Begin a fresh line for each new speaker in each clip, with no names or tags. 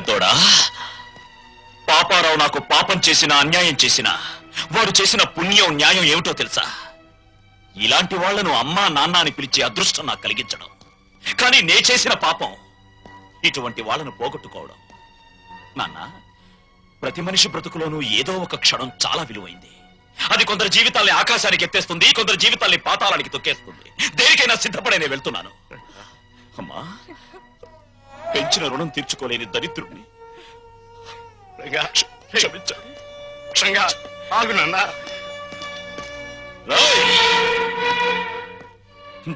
పెద్దోడా, పాపారావు నాకు పాపం చేసిన అన్యాయం చేసిన వాడు చేసిన పుణ్యం న్యాయం ఏమిటో తెలుసా? ఇలాంటి వాళ్లను అమ్మా నాన్న అని పిలిచే అదృష్టం నాకు కలిగించడం. కానీ నే చేసిన పాపం ఇటువంటి వాళ్లను పోగొట్టుకోవడం. నాన్న, ప్రతి మనిషి బ్రతుకులోనూ ఏదో ఒక క్షణం చాలా విలువైంది. అది కొందరు జీవితాల్ని ఆకాశానికి ఎత్తేస్తుంది, కొందరు జీవితాల్ని పాతాళానికి తొక్కేస్తుంది. దేనికైనా సిద్ధపడే నేను వెళ్తున్నాను. అమ్మా, పెంచిన రుణం తీర్చుకోలేని దరిద్రుడిని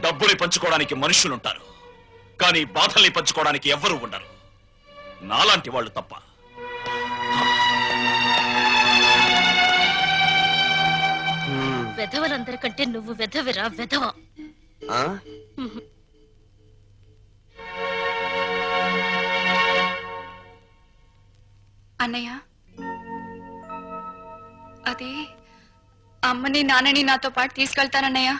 డబ్బుని పంచుకోవడానికి మనుషులుంటారు, కానీ బాధల్ని పంచుకోవడానికి ఎవ్వరూ ఉండరు. నాలాంటి వాళ్ళు తప్ప.
వెధవలందరికంటే నువ్వు వెధవిరా, వెధవ.
అన్నయ్య, అది అమ్మని నాన్నని నాతో పాటు తీసుకెళ్తానన్నయ్య.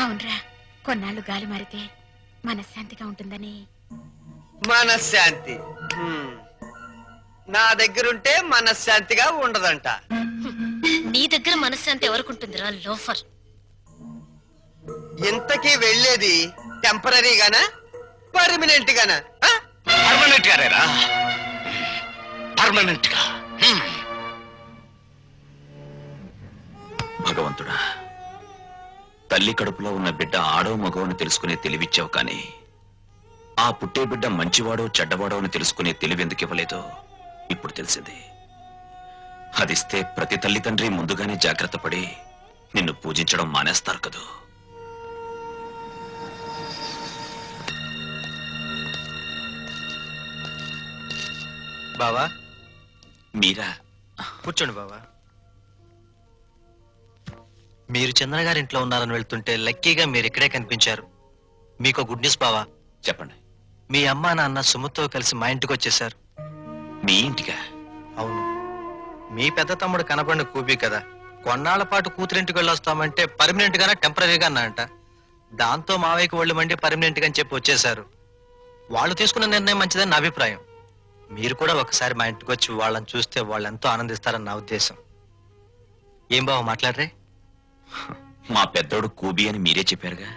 అవునరా, కొన్నాళ్ళు గాలి మారితే మనశ్శాంతిగా ఉంటుందని.
మనశ్శాంతి నా దగ్గరుంటే మనశ్శాంతిగా ఉండదంట.
నీ దగ్గర మనశ్శాంతి ఎవరుకుంటుందిరా లోఫర్?
ఇంతకీ వెళ్ళేది టెంపరీగానా పర్మనెంట్ గానా?
పర్మనెంట్ గానేరా, పర్మనెంట్ గా. భగవంతుడా, తల్లి కడుపులో ఉన్న బిడ్డ ఆడో మగవని తెలుసుకునే తెలివిచ్చావు, కానీ ఆ పుట్టే బిడ్డ మంచివాడో చెడ్డవాడో అని తెలుసుకునే తెలివి ఎందుకు ఇవ్వలేదో ఇప్పుడు తెలిసింది. అదిస్తే ప్రతి తల్లిదండ్రి ముందుగానే జాగ్రత్త పడి నిన్ను పూజించడం మానేస్తారు కదూ.
బావా,
మీరా?
కూర్చోండి బావా. మీరు చంద్ర గారింట్లో ఉన్నారని వెళ్తుంటే లక్కీగా మీరు ఇక్కడే కనిపించారు. మీకు గుడ్ న్యూస్ బావా.
చెప్పండి.
మీ అమ్మా నాన్న సుమతో కలిసి మా ఇంటికి వచ్చేసారు.
మీ ఇంటిగా?
అవును. మీ పెద్ద తమ్ముడు కనపడిన కూపి కదా, కొన్నాళ్ల పాటు కూతురింటికి వెళ్ళొస్తామంటే పర్మనెంట్ గానా టెంపరీగా అన్నా అంట. దాంతో మావయ్యకి ఒళ్ళు మండి పర్మనెంట్ గా అని చెప్పి వచ్చేసారు. వాళ్ళు తీసుకున్న నిర్ణయం మంచిదని నా అభిప్రాయం. మీరు కూడా ఒకసారి మా ఇంటికి వచ్చి వాళ్ళని చూస్తే వాళ్ళు ఎంతో ఆనందిస్తారని నా ఉద్దేశం. ఏం బావ మాట్లాడరే?
మా పెద్దోడు కూబి అని మీరే చెప్పారుగా.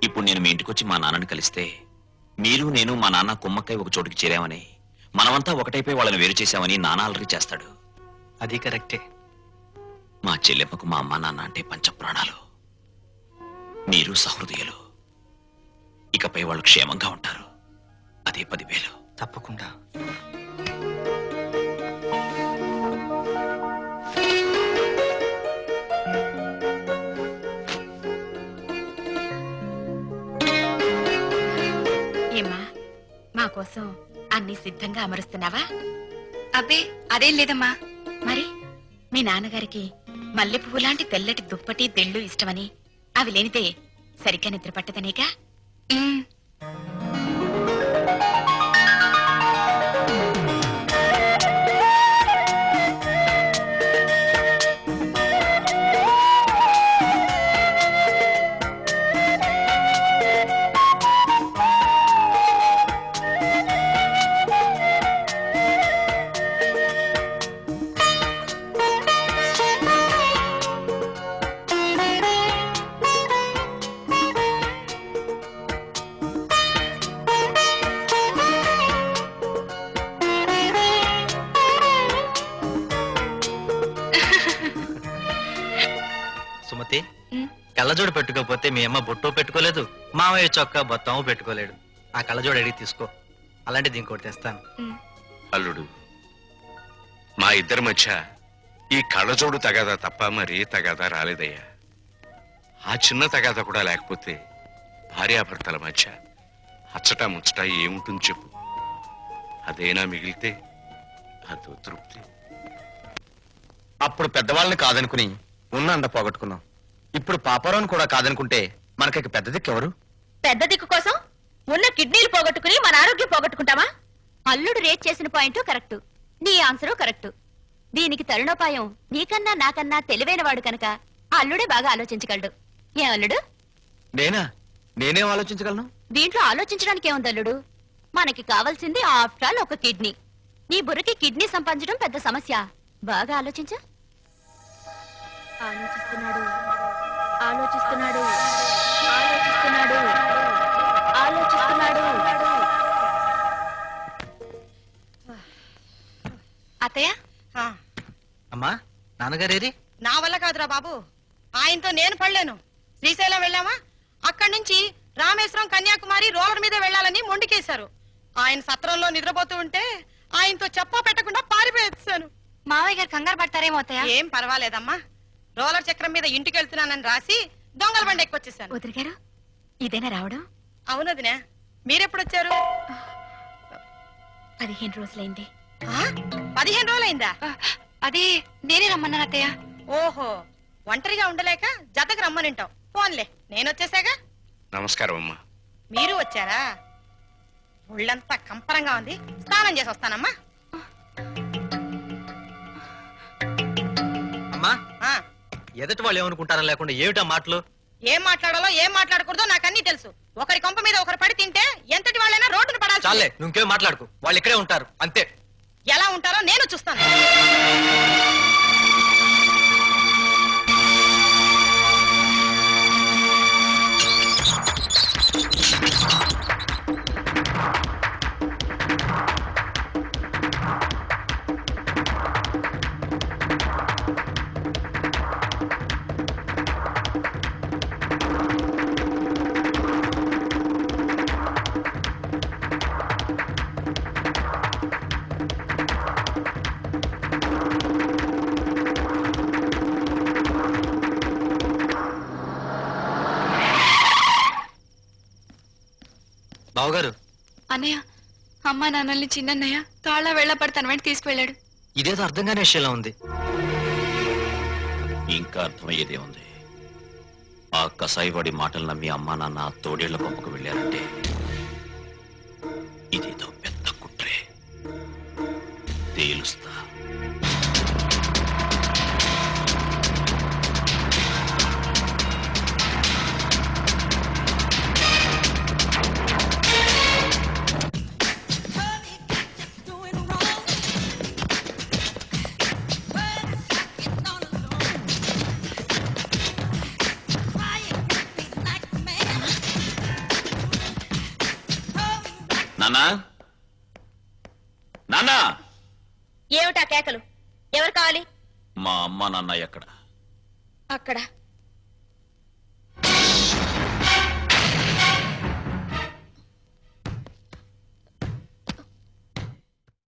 ఇప్పుడు నేను మీ ఇంటికొచ్చి మా నాన్నని కలిస్తే మీరు నేను మా నాన్న కుమ్మక్కై ఒక చోటుకి చేరామని, మనమంతా ఒకటైపోయి వాళ్ళని వేరు చేశామని నాన్న అలరి చేస్తాడు.
అది కరెక్టే.
మా చెల్లెమ్మకు మా అమ్మ నాన్న అంటే పంచప్రాణాలు. మీరు సహృదయులు. ఇకపై వాళ్ళు క్షేమంగా ఉంటారు. అదే 10,000.
తప్పకుండా.
ఏమ్మా, మా కోసం అన్ని సిద్ధంగా అమరుస్తున్నావా?
అబ్బే, అదేం లేదమ్మా.
మరి మీ నాన్నగారికి మల్లె పువ్వు లాంటి తెల్లటి దుప్పటి తెళ్ళు ఇష్టమని, అవి లేనిదే సరిగ్గా నిద్ర పట్టదనేగా.
సుమతి, కళ్ళజోడు పెట్టుకోకపోతే మీ అమ్మ బొట్టు పెట్టుకోలేదు, మామయ్య చొక్కా బొత్తము పెట్టుకోలేడు. ఆ కళ్ళజోడు అడిగి తీసుకో, అలాంటిది ఇంకోటి తెస్తాను.
అల్లుడు, మా ఇద్దరి మధ్య ఈ కళ్ళజోడు తగాదా తప్ప మరీ తగాదా రాలేదయ్యా. ఆ చిన్న తగాదా కూడా లేకపోతే భార్యాభర్తల మధ్య అచ్చట ముచ్చట ఏముంటుంది చెప్పు? అదేనా మిగిలితే అదో తృప్తి.
అప్పుడు పెద్దవాళ్ళని కాదనుకుని ఉన్న అండ పోగొట్టుకున్నాం. ఇప్పుడు పాపారావుని కూడా కాదనుకుంటే మనకి పెద్ద దిక్కు ఎవరు?
పెద్ద దిక్కు కోసం ఉన్న కిడ్నీలు పోగొట్టుకుని మన ఆరోగ్యం పోగొట్టుకుంటావా? అల్లుడు రేట్ చేసిన పాయింట్ కరెక్ట్, నీ ఆన్సరు కరెక్ట్. దీనికి తరుణోపాయం నీకన్నా నాకన్నా తెలివైన వాడు కనుక అల్లుడే బాగా ఆలోచించగలడు. ఏ అల్లుడు?
నేనేం ఆలోచించగలను?
దీంట్లో ఆలోచించడానికి ఏముంది అల్లుడు? మనకి కావాల్సింది ఆఫ్టర్ ఆల్ ఒక కిడ్నీ. నీ బుర్రకి కిడ్నీ సంపాదించడం పెద్ద సమస్య. బాగా ఆలోచించు. ఆలోచిస్తున్నాడు ఆలోచిస్తున్నాడు ఆలోచిస్తున్నాడు ఆలోచిస్తున్నాడు.
అత్తయ్య
అమ్మా నాన్నగారేరి?
నా వల్ల కాదురా బాబు, ఆయనతో నేను పడలేను. శ్రీశైలం వెళ్ళామా, అక్కడి నుంచి రామేశ్వరం కన్యాకుమారి రోలర్ మీద వెళ్ళాలని మొండికేశారు. ఆయన సత్రంలో నిద్రపోతూ ఉంటే ఆయనతో చెప్పా పెట్టకుండా పారిపోయేసాను.
మావయ్య గారు కంగారు పడతారేమో అత్తయ్య.
ఏం పర్వాలేదమ్మా, రోలర్ చక్రం మీద ఇంటికి వెళ్తున్నానని రాసి దొంగల బండి ఎక్కువచ్చేసాను.
వదిలి గారు, ఇదేనా రావడం?
అవునదినే, మీరెప్పుడొచ్చారు?
15 రోజులైంది.
15 రోజులైందా?
అదే నేనే రమ్మన్నాను అత్తయ్య.
ఓహో, ఒంటరిగా ఉండలేక జతకు రమ్మనింటావు. ఫోన్లే, నేనొచ్చేసాగా.
నమస్కారం అమ్మా.
మీరు వచ్చారా? ఒళ్ళంతా కంపరంగా ఉంది, స్నానం చేసి వస్తానమ్మా.
అమ్మా
ఆ,
ఎదటి వాళ్ళు ఏమనుకుంటారని లేకుండా ఏమిటా మాటలు?
ఏం మాట్లాడాలో ఏం మాట్లాడకూడదో నాకు అన్ని తెలుసు. ఒకరి కొంప మీద ఒకరు పడి తింటే ఎంతటి వాళ్ళైనా రోడ్డును పడాలి.
చాలే, నువ్వేం మాట్లాడుకు. వాళ్ళు ఇక్కడే ఉంటారు అంతే.
ఎలా ఉంటారో నేను చూస్తాను.
బావగారు,
అన్నయ్య, అమ్మా నాన్నల్ని చిన్నన్నయ్య తాళ్ళ వెళ్ళపడి తన వెంట తీసుకువెళ్ళాడు.
ఇదేదో అర్థం కాని విషయంలో ఉంది.
ఇంకా అర్థమయ్యేదే ఉంది. ఆ కసాయివాడి మాటలు నమ్మి అమ్మా నాన్న తోడేళ్ల కొంపకు వెళ్ళారంటే ఇదేదో పెద్ద కుట్రే. తేలుస్తా. నాన్నా, నాన్నా,
ఏమిటా కేకలు? ఎవరు కావాలి?
మా అమ్మా నాన్న ఎక్కడ?
అక్కడ